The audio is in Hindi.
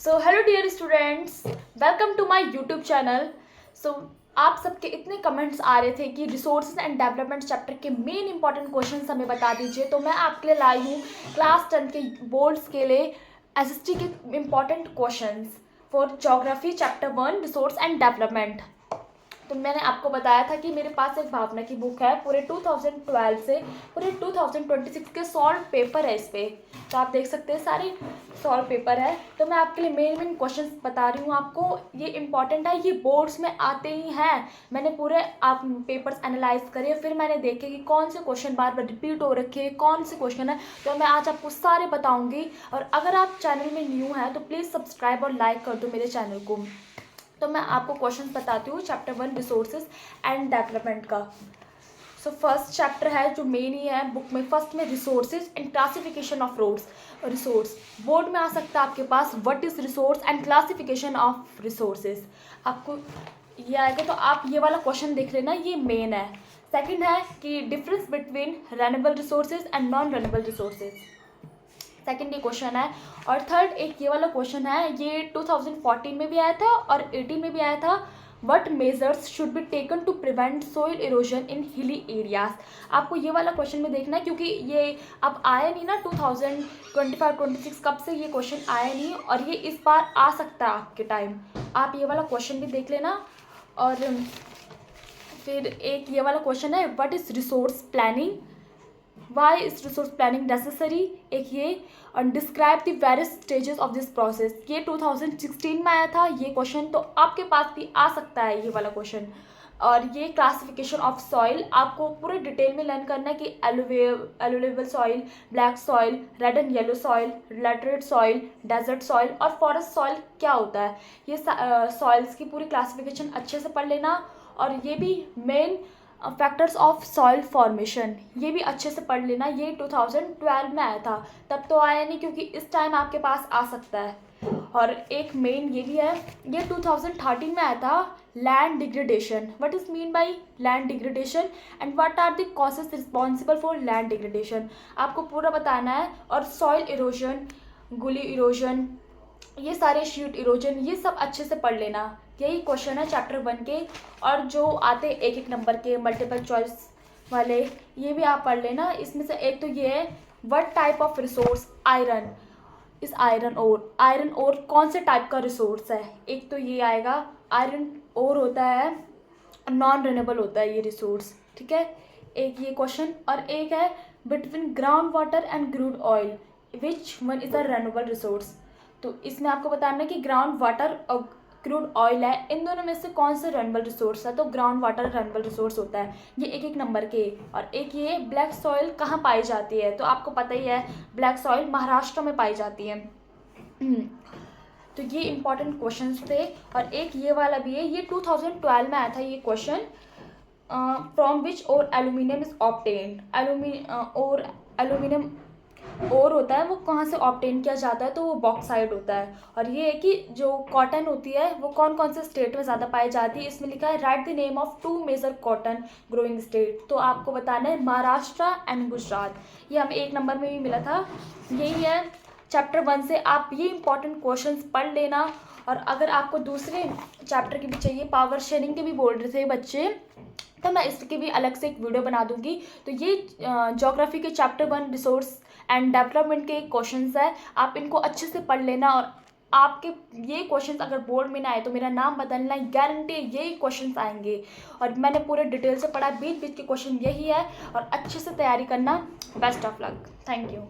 So hello dear students, welcome to my YouTube channel. So आप सबके इतने कमेंट्स आ रहे थे कि रिसोर्सेज एंड डेवलपमेंट चैप्टर के मेन इंपॉर्टेंट क्वेश्चंस हमें बता दीजिए, तो मैं आपके लिए लाई हूँ क्लास 10 के बोर्ड्स के लिए एसएसटी के important questions for geography chapter 1 resource and development. तो मैंने आपको बताया था कि मेरे पास एक भावना की बुक है, पूरे 2012 से पूरे 2026 के सॉल्व पेपर है इस पर, तो आप देख सकते हैं सारे सॉल्व पेपर है। तो मैं आपके लिए मेन क्वेश्चंस बता रही हूँ आपको, ये इंपॉर्टेंट है, ये बोर्ड्स में आते ही हैं। मैंने पूरे आप पेपर्स एनालाइज करे, फिर मैंने देखे कि कौन से क्वेश्चन बार बार रिपीट हो रखे हैं, कौन से क्वेश्चन है, तो मैं आज आपको सारे बताऊँगी। और अगर आप चैनल में न्यू हैं तो प्लीज़ सब्सक्राइब और लाइक कर दो मेरे चैनल को। तो मैं आपको क्वेश्चन बताती हूँ चैप्टर 1 रिसोर्सेज एंड डेवलपमेंट का। सो फर्स्ट चैप्टर है जो मेन ही है बुक में, फर्स्ट में resources and classification of roads. Resource board में आ सकता है आपके पास, what is resource and classification of resources, आपको ये आएगा। तो आप ये वाला क्वेश्चन देख लेना, ये मेन है। सेकंड है कि difference between renewable resources and non renewable resources, second ये क्वेश्चन है। और थर्ड एक ये वाला क्वेश्चन है, ये 2014 में भी आया था और 18 में भी आया था। What measures should be taken to prevent soil erosion in hilly areas. आपको ये वाला क्वेश्चन में देखना है, क्योंकि ये अब आया नहीं ना 2025-26 कब से ये क्वेश्चन आया नहीं, और ये इस बार आ सकता है आपके टाइम। आप ये वाला क्वेश्चन भी देख लेना। और फिर एक ये वाला क्वेश्चन है, what is resource planning, why is resource planning necessary, एक ये। और describe the various stages of this process, ये 2016 में आया था ये क्वेश्चन, तो आपके पास भी आ सकता है ये वाला क्वेश्चन। और ये क्लासिफिकेशन ऑफ सॉइल, आपको पूरे डिटेल में लर्न करना है कि एलुवेबल soil, black soil, red and yellow soil, laterite soil, desert soil और फॉरेस्ट सॉइल क्या होता है। ये सॉइल्स की पूरी क्लासिफिकेशन अच्छे से पढ़ लेना। और ये भी main factors of soil formation, ये भी अच्छे से पढ़ लेना। ये 2012 में आया था, तब तो आया नहीं, क्योंकि इस टाइम आपके पास आ सकता है। और एक मेन ये भी है, ये 2013 में आया था, land degradation. What is mean by land degradation and what are the causes responsible for land degradation, आपको पूरा बताना है। और सॉइल इरोजन, गुली इरोजन, ये सारे शीट इरोजन, ये सब अच्छे से पढ़ लेना। यही क्वेश्चन है चैप्टर 1 के। और जो आते एक एक नंबर के मल्टीपल चॉइस वाले, ये भी आप पढ़ लेना। इसमें से एक तो ये है, what type of resource iron इस आयरन ओर, आयरन ओर कौन से टाइप का रिसोर्स है। एक तो ये आएगा, आयरन ओर होता है, नॉन रिन्यूएबल होता है ये रिसोर्स, ठीक है, एक ये क्वेश्चन। और एक है between ground water and crude oil which one is a renewable resource, तो इसमें आपको बताना है कि ग्राउंड वाटर और क्रूड ऑयल है, इन दोनों में से कौन से रिन्यूएबल रिसोर्स है। तो ग्राउंड वाटर रिन्यूएबल रिसोर्स होता है, ये एक एक नंबर के। और एक ये ब्लैक सॉइल कहाँ पाई जाती है, तो आपको पता ही है ब्लैक सॉइल महाराष्ट्र में पाई जाती है। तो ये इंपॉर्टेंट क्वेश्चंस थे। और एक ये वाला भी है, ये 2012 में आया था ये क्वेश्चन, फ्रॉम विच और एल्यूमिनियम इज ऑब्टेन्ड, एल्यूमिनियम और होता है वो कहाँ से ऑब्टेन किया जाता है, तो वो बॉक्साइड होता है। और ये है कि जो कॉटन होती है वो कौन कौन से स्टेट में ज़्यादा पाई जाती है, इसमें लिखा है write the name of 2 major cotton growing state, तो आपको बताना है महाराष्ट्र एंड गुजरात। ये हमें एक नंबर में भी मिला था। यही है चैप्टर 1 से, आप ये इंपॉर्टेंट क्वेश्चंस पढ़ लेना। और अगर आपको दूसरे चैप्टर के भी चाहिए, पावर शेयरिंग के भी बोल रहे थे बच्चे, तो मैं इसके भी अलग से एक वीडियो बना दूंगी। तो ये ज्योग्राफी के चैप्टर 1 रिसोर्स एंड डेवलपमेंट के क्वेश्चंस है, आप इनको अच्छे से पढ़ लेना। और आपके ये क्वेश्चंस अगर बोर्ड में ना आए तो मेरा नाम बदलना, गारंटी यही क्वेश्चंस आएंगे। और मैंने पूरे डिटेल से पढ़ा, बीच बीच के क्वेश्चन यही है, और अच्छे से तैयारी करना। Best of luck, thank you.